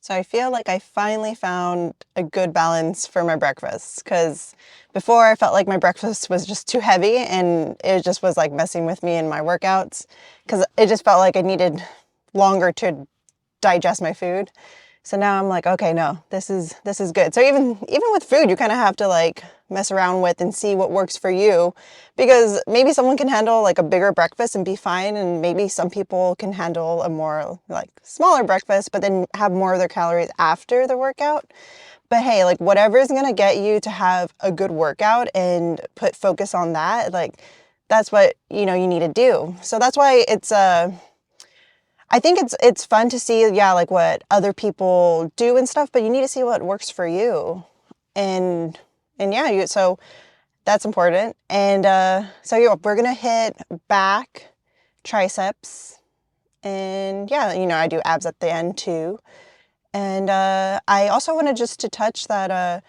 So I feel like I finally found a good balance for my breakfast because before I felt like my breakfast was just too heavy and it just was like messing with me in my workouts because it just felt like I needed longer to digest my food. So now I'm like, okay, no, this is good. So even with food, you kind of have to like mess around with and see what works for you because maybe someone can handle like a bigger breakfast and be fine, and maybe some people can handle a more like smaller breakfast but then have more of their calories after the workout. But hey, like whatever is going to get you to have a good workout and put focus on that, like that's what, you need to do. So that's why I think it's fun to see, yeah, like what other people do and stuff, but you need to see what works for you. And and yeah, so that's important. And so yeah, we're gonna hit back, triceps, and yeah, I do abs at the end too. And I also wanted just to touch that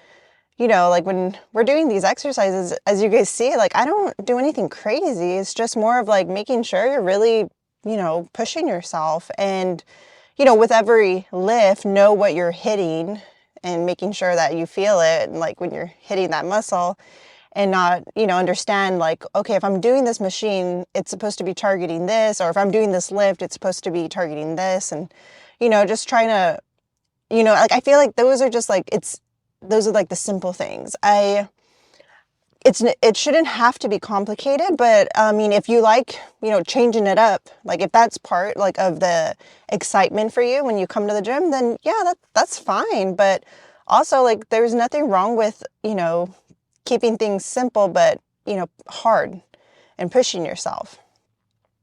like when we're doing these exercises, as you guys see, like I don't do anything crazy. It's just more of like making sure you're really, pushing yourself and, with every lift, know what you're hitting and making sure that you feel it. And like when you're hitting that muscle and not, understand like, okay, if I'm doing this machine, it's supposed to be targeting this, or if I'm doing this lift, it's supposed to be targeting this. And, just trying to, like I feel like those are just like, those are like the simple things. It shouldn't have to be complicated, but I mean, if you like, changing it up, like if that's part like of the excitement for you when you come to the gym, then yeah, that's fine. But also like there's nothing wrong with, keeping things simple, but, hard and pushing yourself.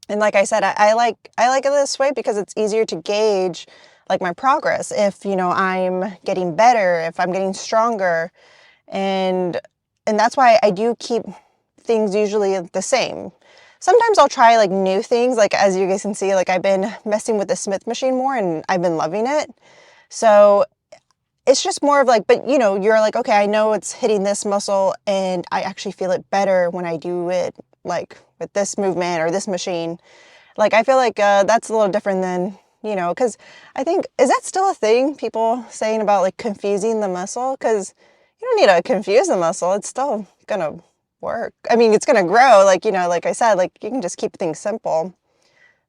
And like I said, I like it this way because it's easier to gauge like my progress. If, I'm getting better, if I'm getting stronger, and that's why I do keep things usually the same. Sometimes I'll try like new things, like as you guys can see, like I've been messing with the Smith machine more and I've been loving it. So it's just more of like, but you're like, okay, I know it's hitting this muscle and I actually feel it better when I do it like with this movement or this machine. Like I feel like that's a little different than, because I think, is that still a thing? People saying about like confusing the muscle? Because you don't need to confuse the muscle. It's still gonna work. I mean, it's gonna grow. Like, like I said, like you can just keep things simple.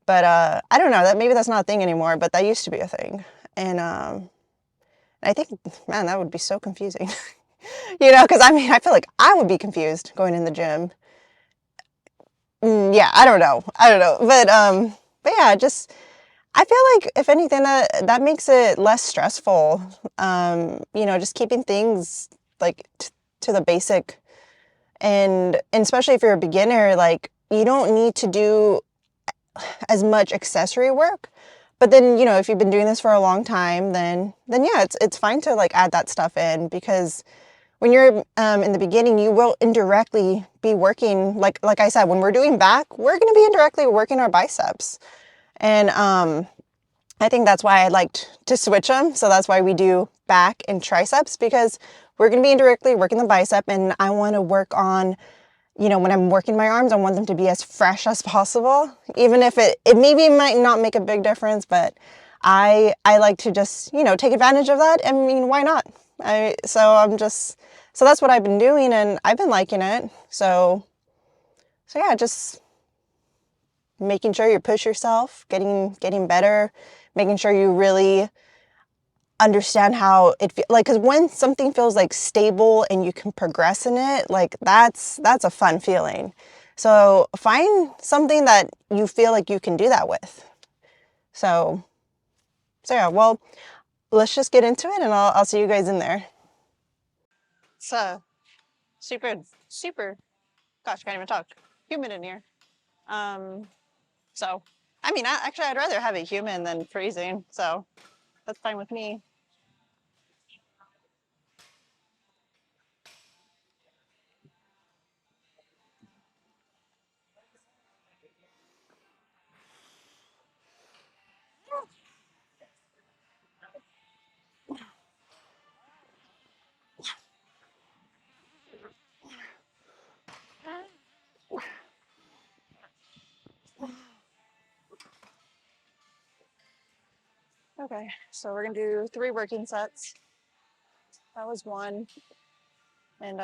But I don't know, that maybe that's not a thing anymore, but that used to be a thing. And I think, man, that would be so confusing. Because I mean, I feel like I would be confused going in the gym. Yeah, I don't know. I don't know. But yeah, just I feel like if anything that makes it less stressful. Just keeping things like to the basic, and especially if you're a beginner, like you don't need to do as much accessory work. But then, if you've been doing this for a long time, then yeah, it's fine to like add that stuff in because when you're in the beginning, you will indirectly be working, like I said, when we're doing back, we're going to be indirectly working our biceps. And I think that's why I liked to switch them. So that's why we do back and triceps, because we're going to be indirectly working the bicep, and I want to work on, when I'm working my arms, I want them to be as fresh as possible, even if it maybe might not make a big difference, but I like to just, take advantage of that. I mean, why not? So that's what I've been doing and I've been liking it. So yeah, just making sure you push yourself, getting better, making sure you really understand how it feels, like, because when something feels like stable and you can progress in it, like that's a fun feeling. So find something that you feel like you can do that with. So yeah, well, let's just get into it and I'll see you guys in there. It's super, super, gosh, can't even talk, humid in here. Um, so, I mean, actually, I'd rather have it humid than freezing, so that's fine with me. Okay, so we're gonna do 3 working sets. That was one. And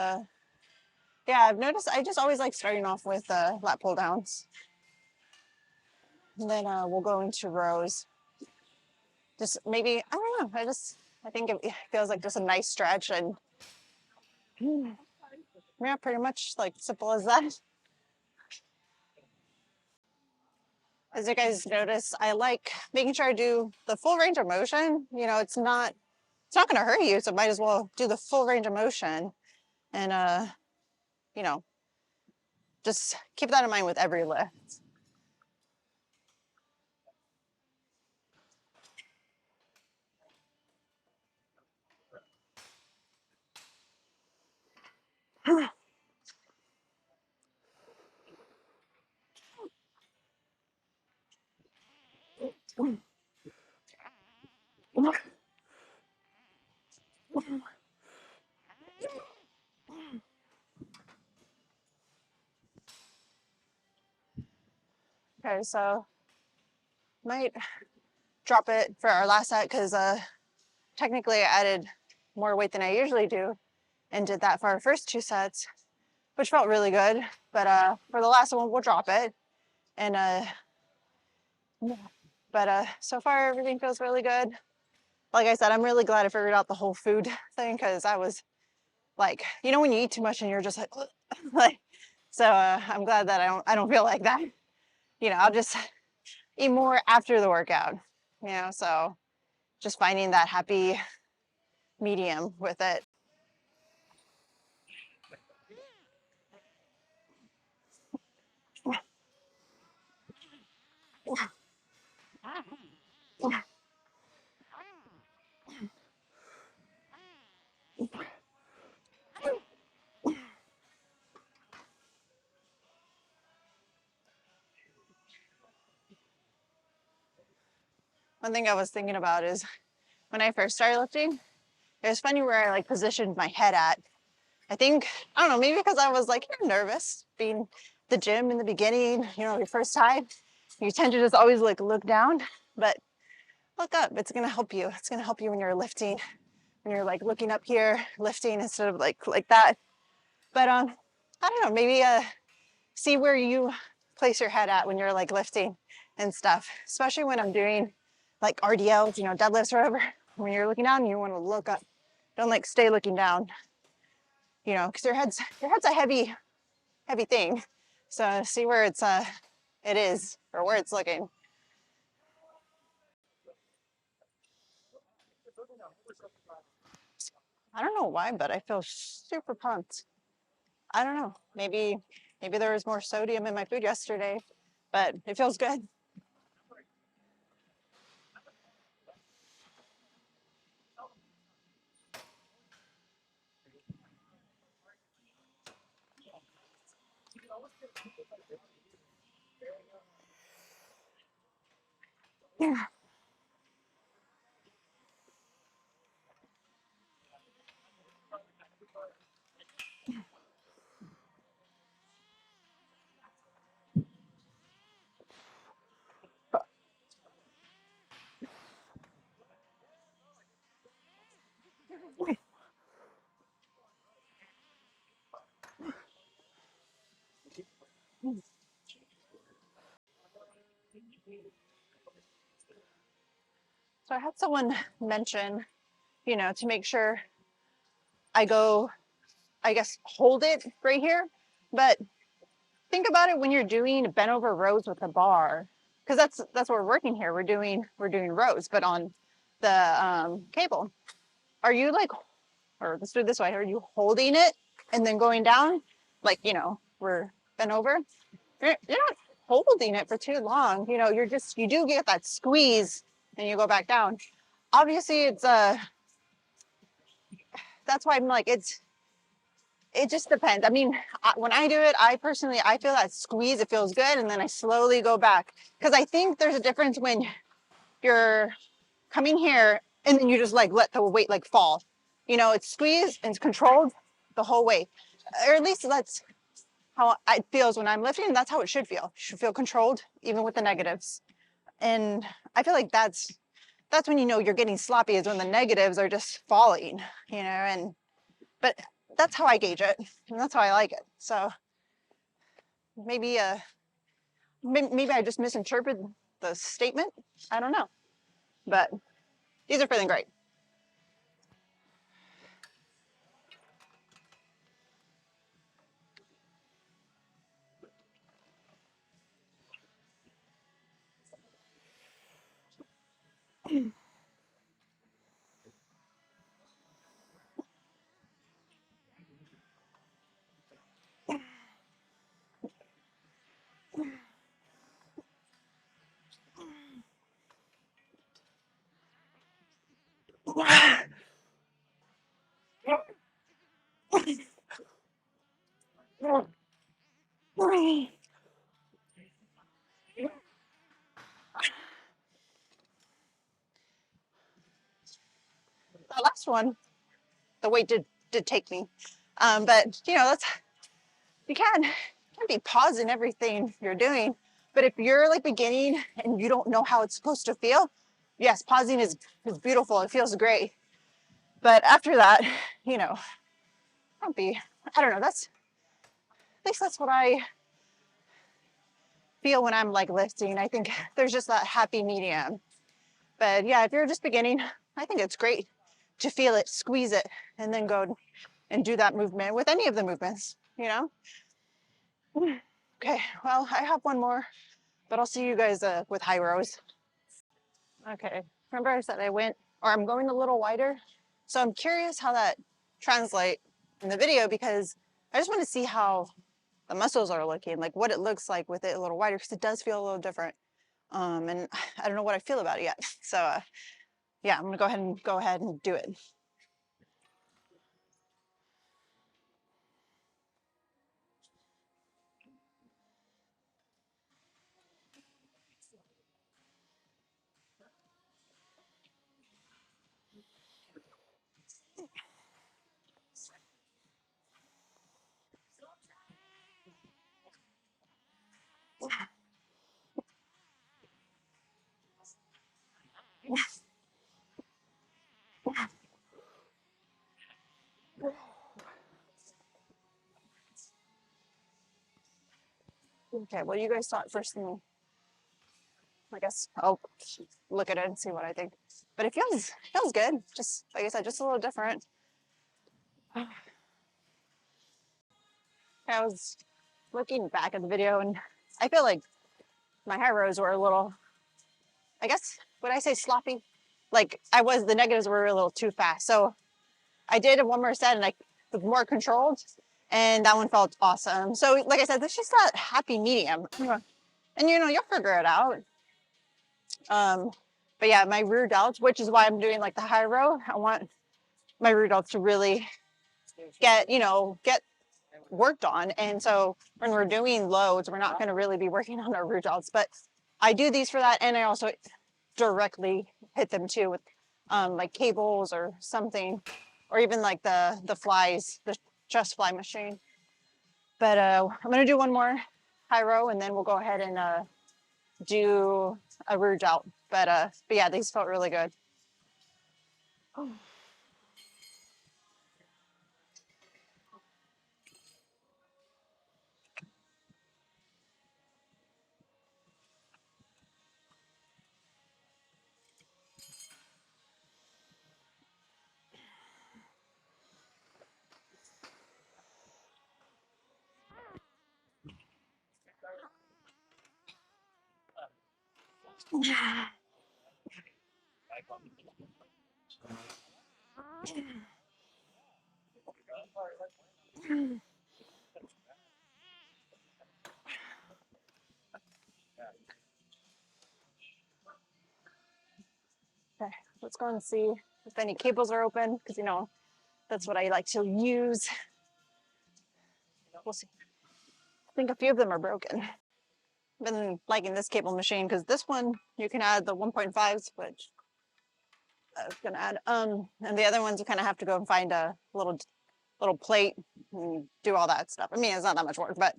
yeah, I've noticed I just always like starting off with lat pull downs. And then we'll go into rows. Just maybe, I don't know, I think it feels like just a nice stretch and yeah, pretty much like simple as that. As you guys notice, I like making sure I do the full range of motion. You know, it's not gonna hurt you, so might as well do the full range of motion. And you know, just keep that in mind with every lift. Okay, so might drop it for our last set because technically I added more weight than I usually do and did that for our first 2 sets, which felt really good. But for the last one, we'll drop it. And so far everything feels really good. Like I said, I'm really glad I figured out the whole food thing because I was like, you know, when you eat too much and you're just like, like, so I'm glad that I don't feel like that. You know, I'll just eat more after the workout. You know, so just finding that happy medium with it. One thing I was thinking about is when I first started lifting, it was funny where I like positioned my head at. I think, I don't know, maybe because I was like, you're nervous being the gym in the beginning, you know, your first time. You tend to just always like look down, but look up. It's gonna help you. It's gonna help you when you're lifting, when you're like looking up here, lifting instead of like that. But I don't know, maybe see where you place your head at when you're like lifting and stuff, especially when I'm doing like RDLs, you know, deadlifts or whatever. When you're looking down, you want to look up. Don't like stay looking down, you know, because your head's a heavy thing. So see where it is or where it's looking. I don't know why, but I feel super pumped. I don't know. Maybe there was more sodium in my food yesterday, but it feels good. Yeah. So I had someone mention, you know, to make sure I go, I guess, hold it right here. But think about it when you're doing bent over rows with a bar, because that's what we're working here. We're doing rows, but on the cable. Are you like, or let's do it this way? Are you holding it and then going down, like you know, we're bent over? You're not holding it for too long. You know, you do get that squeeze and you go back down. Obviously, it's that's why I'm like it just depends. I mean, when I do it, I feel that squeeze, it feels good, and then I slowly go back. Because I think there's a difference when you're coming here and then you just like let the weight like fall. You know, it's squeezed and it's controlled the whole way. Or at least that's how it feels when I'm lifting. That's how it should feel. It should feel controlled, even with the negatives. And I feel like that's when you know you're getting sloppy, is when the negatives are just falling, you know, and but that's how I gauge it, and that's how I like it. So maybe maybe I just misinterpreted the statement. I don't know, but these are feeling great. That last one, the weight did take me, but you know, that's you can't be pausing everything you're doing. But if you're like beginning and you don't know how it's supposed to feel, yes, pausing is beautiful. It feels great. But after that, you know, don't be. I don't know. That's at least that's what I feel when I'm like lifting. I think there's just that happy medium. But yeah, if you're just beginning, I think it's great to feel it, squeeze it, and then go and do that movement with any of the movements, you know? Okay, well, I have one more, but I'll see you guys with high rows. Okay, remember I said I'm going a little wider. So I'm curious how that translate in the video because I just want to see how the muscles are looking, like what it looks like with it a little wider, because it does feel a little different. And I don't know what I feel about it yet. So yeah, I'm gonna go ahead and do it. Okay, well, you guys start first, and I guess I'll look at it and see what I think. But it feels good. Just like I said, just a little different. I was looking back at the video, and I feel like my high rows were a little, I guess, would I say sloppy? Like the negatives were a little too fast. So I did one more set, and I was more controlled, and that one felt awesome. So like I said, there's just that happy medium. And you know, you'll figure it out. Um, but yeah, my rear delts, which is why I'm doing like the high row, I want my rear delts to really get worked on. And so when we're doing loads, we're not going to really be working on our rear delts, but I do these for that. And I also directly hit them too with like cables or something, or even like the flies, the chest fly machine. But I'm going to do one more high row, and then we'll go ahead and do a rear delt. But yeah, these felt really good. Okay, let's go and see if any cables are open, because you know that's what I like to use. We'll see. I think a few of them are broken. I've been liking this cable machine because this one you can add the 1.5s, which I was gonna add. And the other ones you kind of have to go and find a little plate and do all that stuff. I mean, it's not that much work, but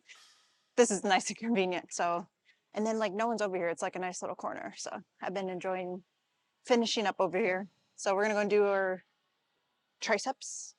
this is nice and convenient. So, and then like no one's over here. It's like a nice little corner. So I've been enjoying finishing up over here. So we're gonna go and do our triceps.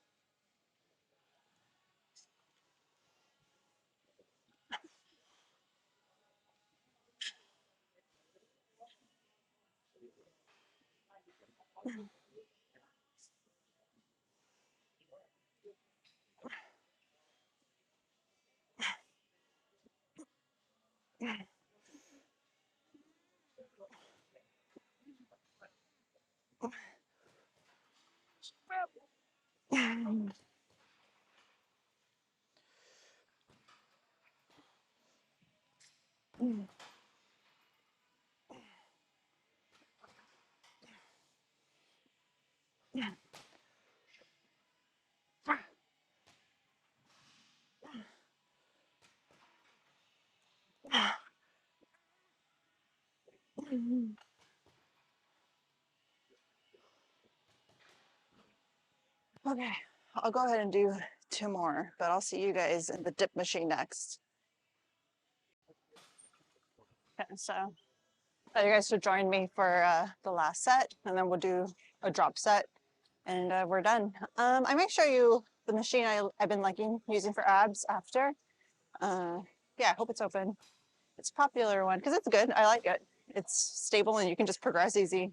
Okay, I'll go ahead and do 2 more, but I'll see you guys in the dip machine next. Okay, so you guys should join me for the last set, and then we'll do a drop set, and we're done. I might show you the machine I've been liking using for abs after. Yeah, I hope it's open. It's a popular one because it's good. I like it. It's stable and you can just progress easy.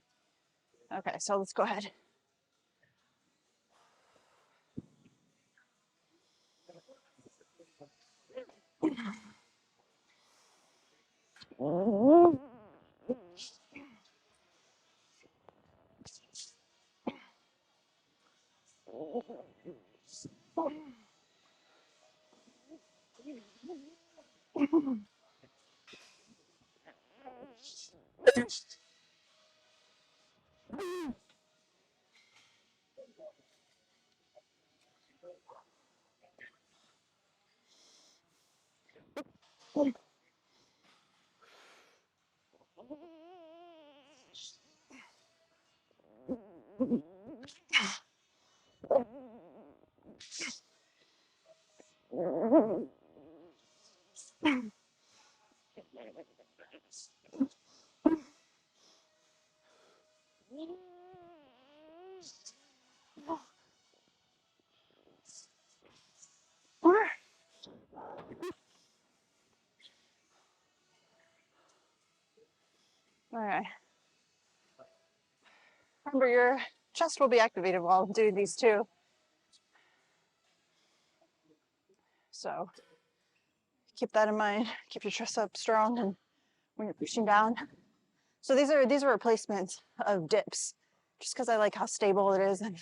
Okay, so let's go ahead. All right. Remember, your chest will be activated while doing these too. So keep that in mind. Keep your chest up strong and when you're pushing down. So these are replacements of dips, just because I like how stable it is and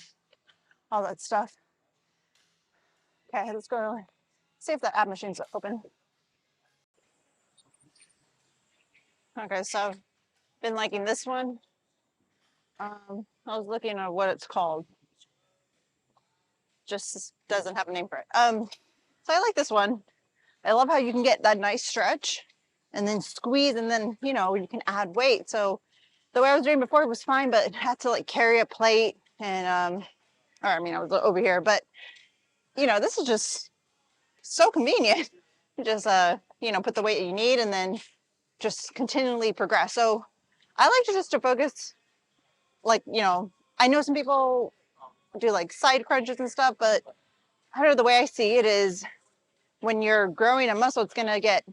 all that stuff. Okay, let's go see if the ab machine's open. Okay, so I've been liking this one. I was looking at what it's called. Just doesn't have a name for it. So I like this one. I love how you can get that nice stretch and then squeeze and then, you know, you can add weight. So the way I was doing before was fine, but I had to like carry a plate and, or I mean, I was over here, but you know, this is just so convenient. You just, you know, put the weight you need and then just continually progress. So I like to just to focus, like, you know, I know some people do like side crunches and stuff, but I don't know, the way I see it is when you're growing a muscle, it's going to get,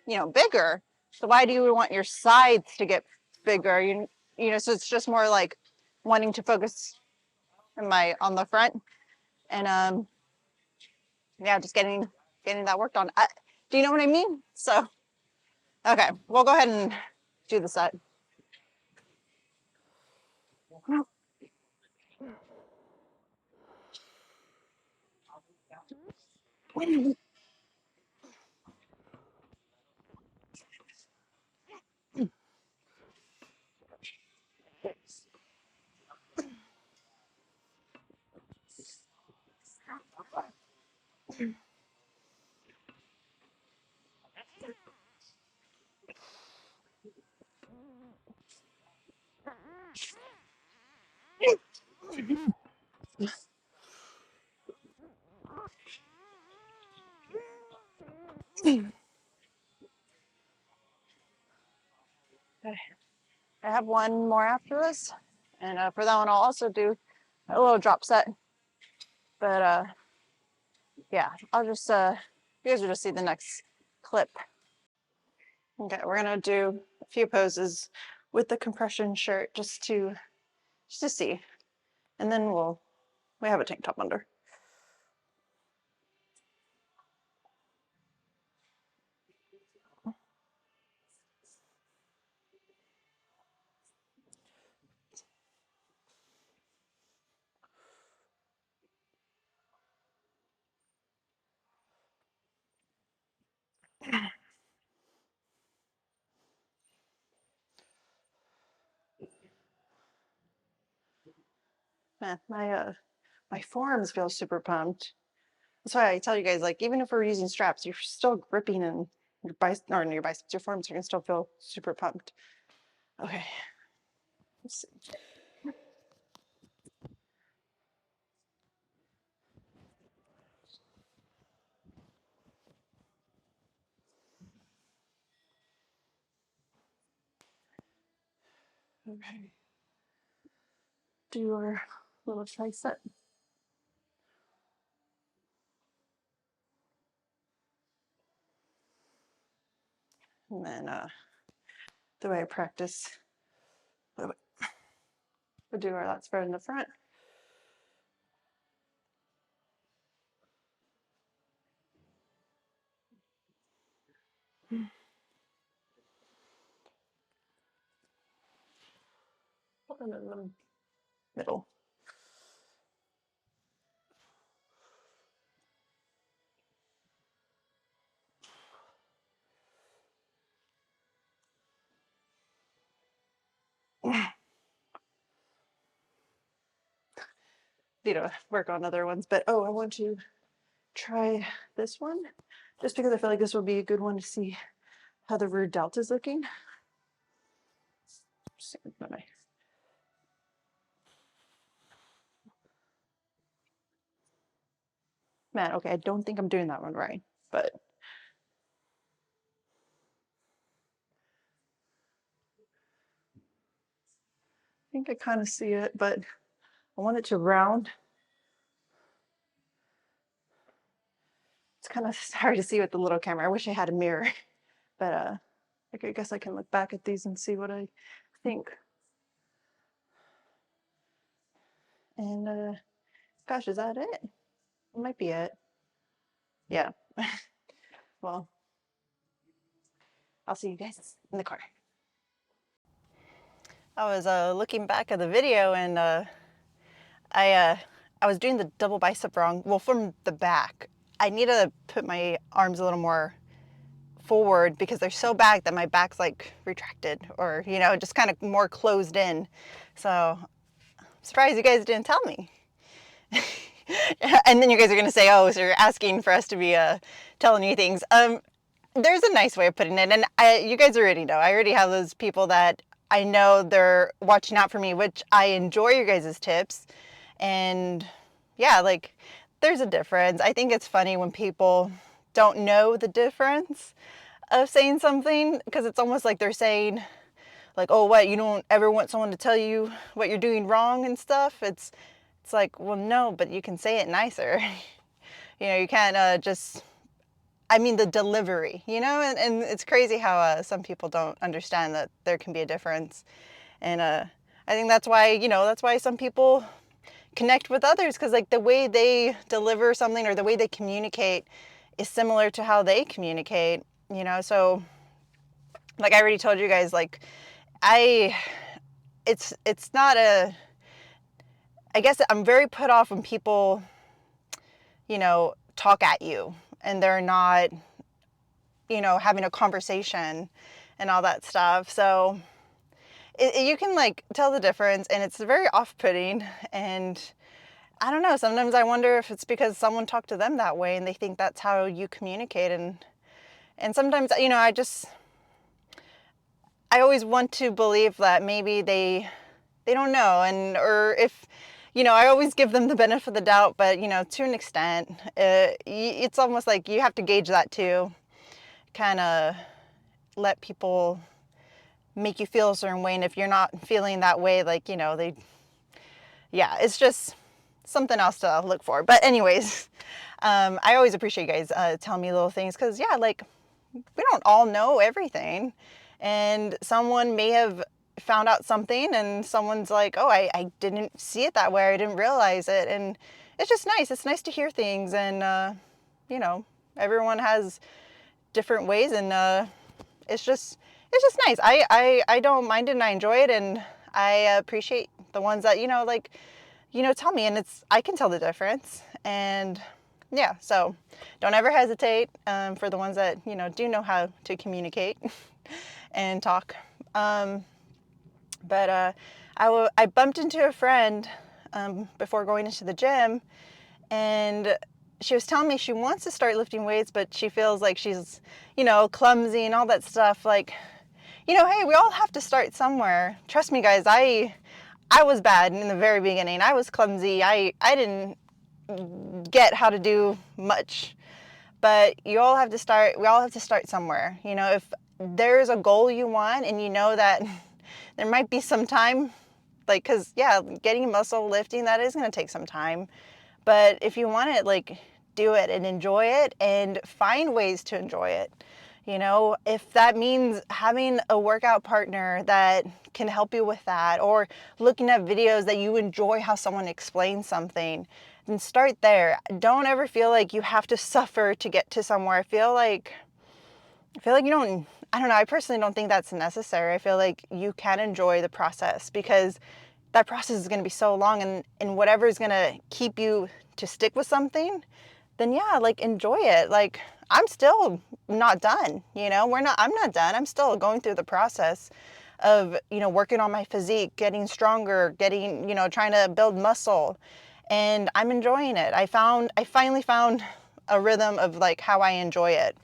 you know, bigger. So why do you want your sides to get bigger? You know, so it's just more like wanting to focus on the front and, yeah, just getting that worked on. Do you know what I mean? So, okay, we'll go ahead and do the set. Okay. I have one more after this. And for that one, I'll also do a little drop set. But yeah, I'll just, you guys will just see the next clip. Okay, we're gonna do a few poses with the compression shirt just to see. And then we have a tank top under. Man, my forearms feel super pumped. That's why I tell you guys, like, even if we're using straps, you're still gripping in your biceps, your forearms are gonna still feel super pumped. Okay, let's see. Okay, do our little tricep. And then the way I practice, we'll do our lat spread in the front. And in the middle. Need to work on other ones, but I want to try this one just because I feel like this will be a good one to see how the rear delta is looking. Man, okay, I don't think I'm doing that one right, but I think I kind of see it, but I want it to round. It's kind of hard to see with the little camera. I wish I had a mirror, but I guess I can look back at these and see what I think. And gosh, is that it? It might be it. Yeah. Well, I'll see you guys in the car. I was looking back at the video and I was doing the double bicep wrong. Well, from the back, I need to put my arms a little more forward because they're so back that my back's like retracted or, you know, just kind of more closed in. So I'm surprised you guys didn't tell me. And then you guys are going to say, oh, so you're asking for us to be telling you things. There's a nice way of putting it. And you guys already know. I already have those people that I know they're watching out for me, which I enjoy your guys' tips. And yeah, like there's a difference. I think it's funny when people don't know the difference of saying something because it's almost like they're saying like, oh, what, you don't ever want someone to tell you what you're doing wrong and stuff. It's like, well, no, but you can say it nicer. You know, you can't just, I mean, the delivery, you know, and it's crazy how some people don't understand that there can be a difference. And I think that's why, you know, that's why some people connect with others because like the way they deliver something or the way they communicate is similar to how they communicate, you know. So like I already told you guys, like it's not I guess I'm very put off when people, you know, talk at you and they're not, you know, having a conversation and all that stuff. So you can like tell the difference and it's very off-putting. And I don't know, sometimes I wonder if it's because someone talked to them that way and they think that's how you communicate. And sometimes, you know, I always want to believe that maybe they don't know, and or if, you know, I always give them the benefit of the doubt, but you know, to an extent, it's almost like you have to gauge that too, kind of let people make you feel a certain way, and if you're not feeling that way, like, you know, they yeah, it's just something else to look for. But anyways, I always appreciate you guys telling me little things, because yeah, like, we don't all know everything, and someone may have found out something and someone's like, oh, I didn't see it that way, I didn't realize it. And it's just nice. It's nice to hear things, and you know, everyone has different ways, and it's just nice. I don't mind it, and I enjoy it, and I appreciate the ones that, you know, like, you know, tell me, and I can tell the difference. And yeah, so don't ever hesitate, for the ones that, you know how to communicate and talk. But I bumped into a friend before going into the gym, and she was telling me she wants to start lifting weights, but she feels like she's, you know, clumsy and all that stuff. Like, you know, hey, we all have to start somewhere. Trust me, guys, I was bad in the very beginning. I was clumsy. I didn't get how to do much. But you all have to start, we all have to start somewhere. You know, if there's a goal you want and you know that there might be some time, like, because yeah, getting muscle lifting, that is going to take some time. But if you want it, like, do it and enjoy it, and find ways to enjoy it. You know, if that means having a workout partner that can help you with that, or looking at videos that you enjoy how someone explains something, then start there. Don't ever feel like you have to suffer to get to somewhere. I feel like you don't, I don't know, I personally don't think that's necessary. I feel like you can enjoy the process, because that process is going to be so long, and whatever is going to keep you to stick with something, then yeah, like, enjoy it. Like, I'm still not done, you know, I'm not done. I'm still going through the process of, you know, working on my physique, getting stronger, getting, you know, trying to build muscle, and I'm enjoying it. I finally found a rhythm of, like, how I enjoy it,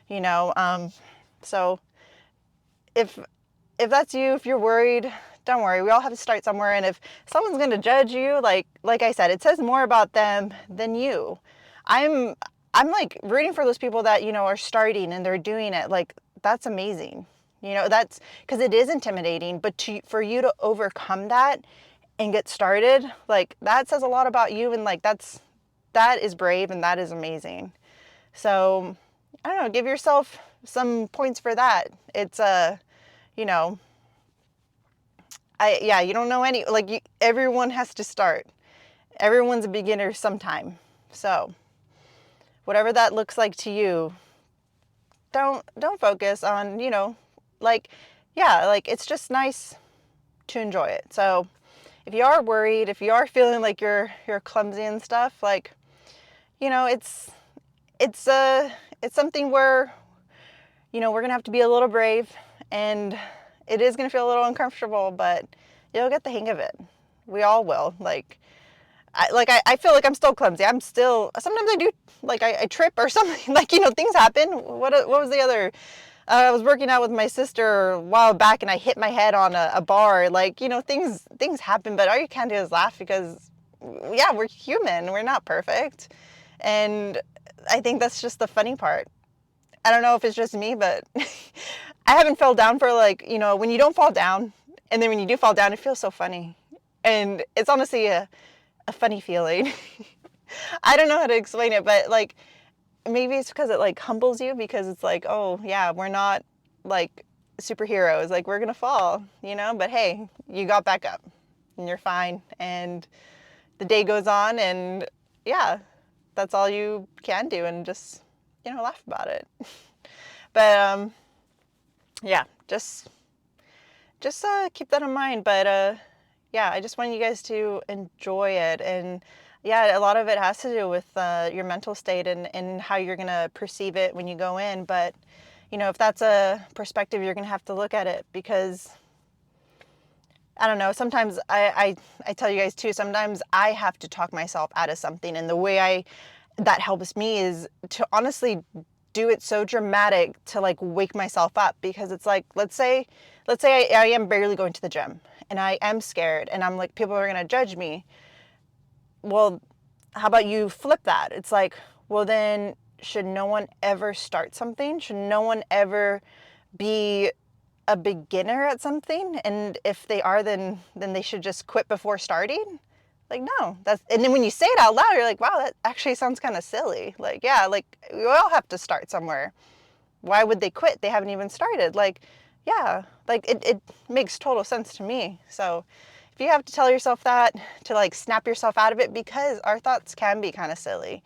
you know. So if that's you, if you're worried, don't worry. We all have to start somewhere. And if someone's going to judge you, like I said, it says more about them than you. I'm like rooting for those people that, you know, are starting and they're doing it. Like, that's amazing. You know, that's because it is intimidating, but for you to overcome that and get started, like, that says a lot about you. And like, that is brave, and that is amazing. So I don't know, give yourself some points for that. It's you know, you don't know everyone has to start. Everyone's a beginner sometime. So whatever that looks like to you, don't focus on, you know, like, yeah, like, it's just nice to enjoy it. So if you are worried, if you are feeling like you're clumsy and stuff, like, you know, it's something where, you know, we're going to have to be a little brave, and it is going to feel a little uncomfortable, but you'll get the hang of it. We all will. Like, I feel like I'm still clumsy. Sometimes I do, like, I trip or something, like, you know, things happen. What was the other, I was working out with my sister a while back, and I hit my head on a bar. Like, you know, things happen, but all you can do is laugh, because yeah, we're human. We're not perfect. And I think that's just the funny part. I don't know if it's just me, but I haven't fell down for, like, you know, when you don't fall down, and then when you do fall down, it feels so funny. And it's honestly a funny feeling. I don't know how to explain it, but like, maybe it's because it, like, humbles you, because it's like, oh yeah, we're not like superheroes, like, we're gonna fall, you know, but hey, you got back up and you're fine, and the day goes on, and yeah, that's all you can do, and just, you know, laugh about it. But yeah, just keep that in mind. But yeah, I just want you guys to enjoy it. And yeah, a lot of it has to do with your mental state, and how you're going to perceive it when you go in. But, you know, if that's a perspective, you're going to have to look at it, because I don't know, sometimes I tell you guys too, sometimes I have to talk myself out of something. And the way that helps me is to honestly do it so dramatic to, like, wake myself up. Because it's like, let's say I am barely going to the gym, and I am scared, and I'm like, people are going to judge me. Well, how about you flip that? It's like, well, then should no one ever start something? Should no one ever be a beginner at something? And if they are, then they should just quit before starting? Like, no, that's, and then when you say it out loud, you're like, wow, that actually sounds kind of silly. Like, yeah, like we all have to start somewhere. Why would they quit? They haven't even started. Like, yeah, like it makes total sense to me. So if you have to tell yourself that, to like snap yourself out of it, because our thoughts can be kind of silly.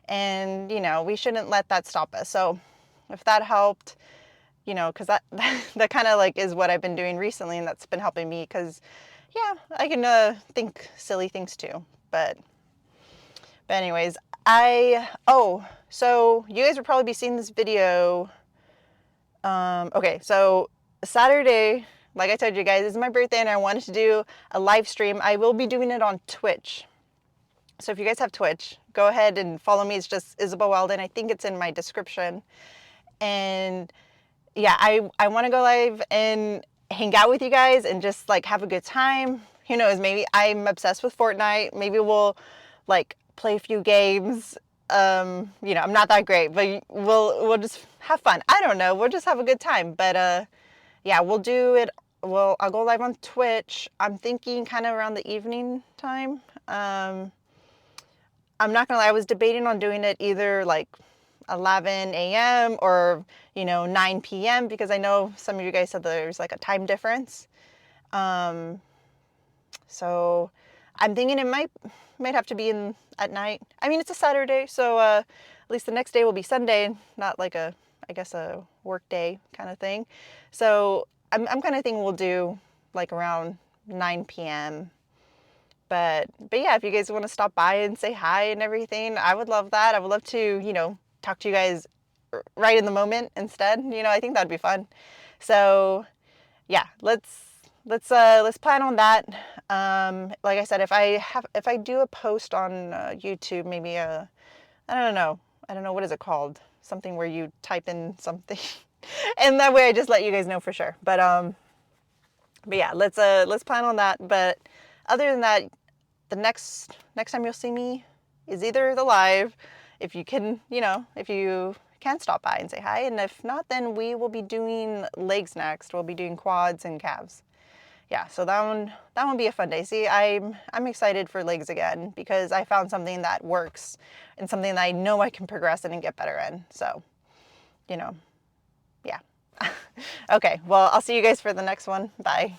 And, you know, we shouldn't let that stop us. So if that helped, you know, because that kind of like is what I've been doing recently, and that's been helping me because, yeah, I can think silly things too. But anyways, so you guys will probably be seeing this video. Okay, so Saturday, like I told you guys, is my birthday, and I wanted to do a live stream. I will be doing it on Twitch. So if you guys have Twitch, go ahead and follow me. It's just Isabel Weldon. I think it's in my description. And yeah, I want to go live and hang out with you guys and just like have a good time. Who knows, maybe I'm obsessed with Fortnite. Maybe we'll like play a few games. You know, I'm not that great, but we'll just have fun. I don't know. We'll just have a good time. But yeah, we'll do it. Well, I'll go live on Twitch. I'm thinking kind of around the evening time. I'm not gonna lie, I was debating on doing it either like 11 a.m. or, you know, 9 p.m. because I know some of you guys said there's like a time difference. So I'm thinking it might have to be in at night. I mean, it's a Saturday, so at least the next day will be Sunday, not like I guess a work day kind of thing. So I'm kind of thinking we'll do like around 9 p.m. But yeah, if you guys want to stop by and say hi and everything, I would love that. I would love to, you know, talk to you guys right in the moment instead. You know, I think that'd be fun. So yeah, let's plan on that. Like I said, if I do a post on YouTube, maybe I don't know what is it called, something where you type in something, and that way I just let you guys know for sure. But yeah, let's plan on that. But other than that, the next time you'll see me is either the live, if you can, you know, if you can stop by and say hi, and if not, then we will be doing legs next. We'll be doing quads and calves. Yeah, so that one be a fun day. See, I'm excited for legs again because I found something that works and something that I know I can progress in and get better in. So, you know, yeah. Okay, well, I'll see you guys for the next one. Bye.